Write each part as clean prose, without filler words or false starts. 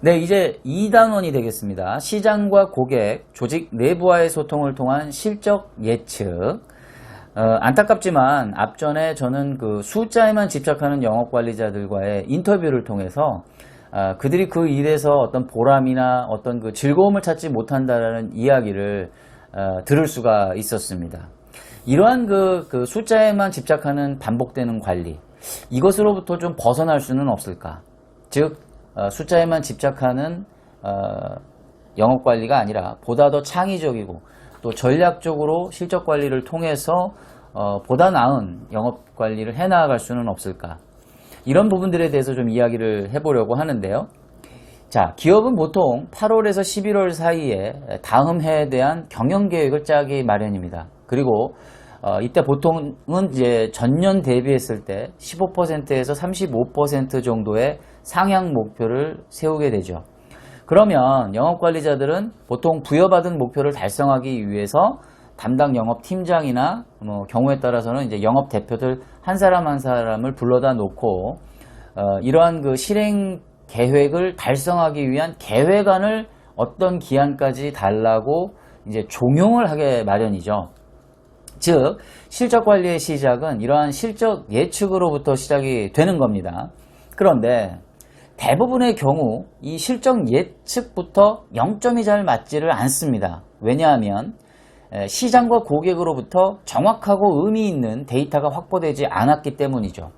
네, 이제 2단원이 되겠습니다. 시장과 고객, 조직 내부와의 소통을 통한 실적 예측. 안타깝지만 앞전에 저는 그 숫자에만 집착하는 영업관리자들과의 인터뷰를 통해서 그들이 그 일에서 어떤 보람이나 어떤 그 즐거움을 찾지 못한다라는 이야기를 들을 수가 있었습니다. 이러한 그 숫자에만 집착하는 반복되는 관리, 이것으로부터 좀 벗어날 수는 없을까? 즉, 숫자에만 집착하는 영업관리가 아니라 보다 더 창의적이고 또 전략적으로 실적관리를 통해서 보다 나은 영업관리를 해나갈 수는 없을까? 이런 부분들에 대해서 좀 이야기를 해보려고 하는데요. 자, 기업은 보통 8월에서 11월 사이에 다음 해에 대한 경영계획을 짜기 마련입니다. 그리고 이때 보통은 이제 전년 대비했을 때 15%에서 35% 정도의 상향 목표를 세우게 되죠. 그러면 영업관리자들은 보통 부여받은 목표를 달성하기 위해서 담당 영업팀장이나 경우에 따라서는 이제 영업대표들 한 사람 한 사람을 불러다 놓고 이러한 그 실행 계획을 달성하기 위한 계획안을 어떤 기한까지 달라고 이제 종용을 하게 마련이죠. 즉, 실적 관리의 시작은 이러한 실적 예측으로부터 시작이 되는 겁니다. 그런데 대부분의 경우 이 실적 예측부터 0점이 잘 맞지를 않습니다. 왜냐하면 시장과 고객으로부터 정확하고 의미 있는 데이터가 확보되지 않았기 때문이죠.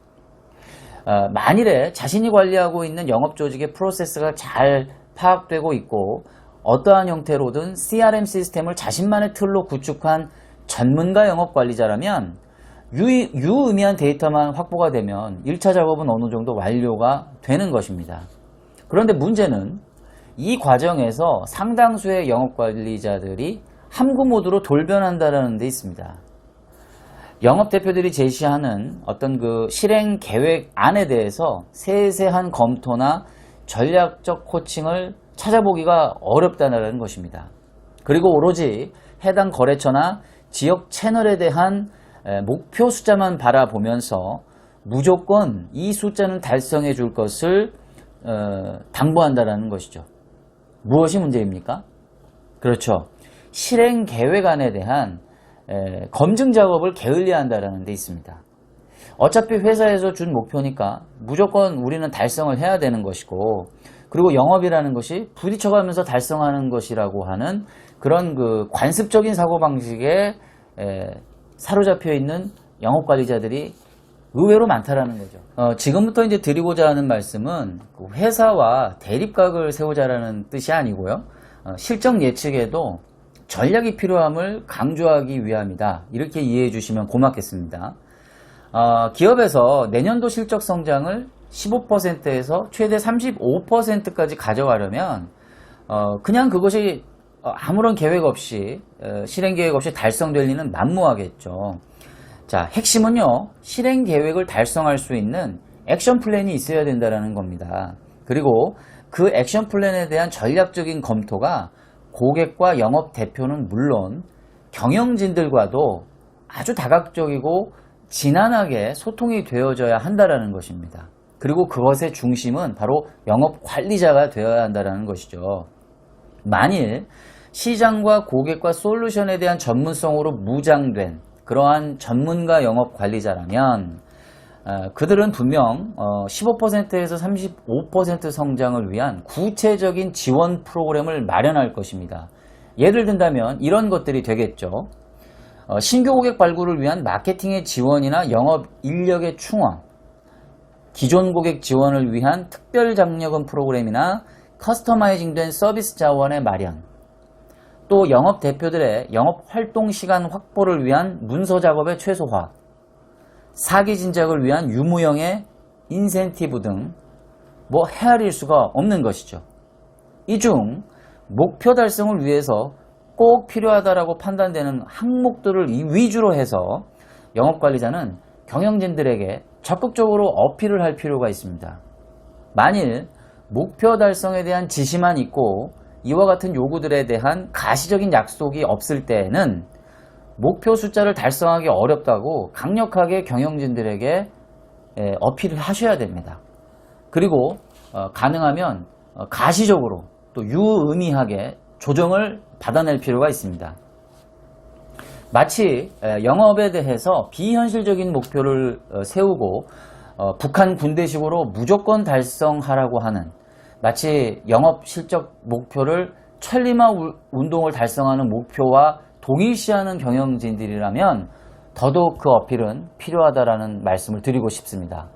만일에 자신이 관리하고 있는 영업조직의 프로세스가 잘 파악되고 있고 어떠한 형태로든 CRM 시스템을 자신만의 틀로 구축한 전문가 영업관리자라면 유의미한 데이터만 확보가 되면 1차 작업은 어느 정도 완료가 되는 것입니다. 그런데 문제는 이 과정에서 상당수의 영업관리자들이 함구 모드로 돌변한다는 데 있습니다. 영업대표들이 제시하는 어떤 그 실행 계획안에 대해서 세세한 검토나 전략적 코칭을 찾아보기가 어렵다는 것입니다. 그리고 오로지 해당 거래처나 지역 채널에 대한 목표 숫자만 바라보면서 무조건 이 숫자는 달성해 줄 것을 당부한다는 것이죠. 무엇이 문제입니까? 그렇죠. 실행 계획안에 대한 검증 작업을 게을리해야 한다는 데 있습니다. 어차피 회사에서 준 목표니까 무조건 우리는 달성을 해야 되는 것이고, 그리고 영업이라는 것이 부딪혀가면서 달성하는 것이라고 하는 그런 그 관습적인 사고방식에 사로잡혀 있는 영업관리자들이 의외로 많다라는 거죠. 지금부터 이제 드리고자 하는 말씀은 회사와 대립각을 세우자라는 뜻이 아니고요. 실적 예측에도 전략이 필요함을 강조하기 위함이다. 이렇게 이해해 주시면 고맙겠습니다. 기업에서 내년도 실적 성장을 15%에서 최대 35%까지 가져가려면 그냥 그것이 아무런 계획 없이 실행 계획 없이 달성될 리는 만무하겠죠. 자, 핵심은요, 실행 계획을 달성할 수 있는 액션 플랜이 있어야 된다는 겁니다. 그리고 그 액션 플랜에 대한 전략적인 검토가 고객과 영업 대표는 물론 경영진들과도 아주 다각적이고 진한하게 소통이 되어져야 한다는 것입니다. 그리고 그것의 중심은 바로 영업 관리자가 되어야 한다는 것이죠. 만일 시장과 고객과 솔루션에 대한 전문성으로 무장된 그러한 전문가 영업 관리자라면 그들은 분명 15%에서 35% 성장을 위한 구체적인 지원 프로그램을 마련할 것입니다. 예를 든다면 이런 것들이 되겠죠. 신규 고객 발굴을 위한 마케팅의 지원이나 영업 인력의 충원, 기존 고객 지원을 위한 특별 장려금 프로그램이나 커스터마이징된 서비스 자원의 마련, 또 영업 대표들의 영업 활동 시간 확보를 위한 문서 작업의 최소화, 사기 진작을 위한 유무형의 인센티브 등 뭐 헤아릴 수가 없는 것이죠. 이 중 목표 달성을 위해서 꼭 필요하다라고 판단되는 항목들을 위주로 해서 영업관리자는 경영진들에게 적극적으로 어필을 할 필요가 있습니다. 만일 목표 달성에 대한 지시만 있고 이와 같은 요구들에 대한 가시적인 약속이 없을 때에는 목표 숫자를 달성하기 어렵다고 강력하게 경영진들에게 어필을 하셔야 됩니다. 그리고 가능하면 가시적으로 또 유의미하게 조정을 받아낼 필요가 있습니다. 마치 영업에 대해서 비현실적인 목표를 세우고 북한 군대식으로 무조건 달성하라고 하는, 마치 영업 실적 목표를 천리마 운동을 달성하는 목표와 동일시하는 경영진들이라면 더더욱 그 어필은 필요하다라는 말씀을 드리고 싶습니다.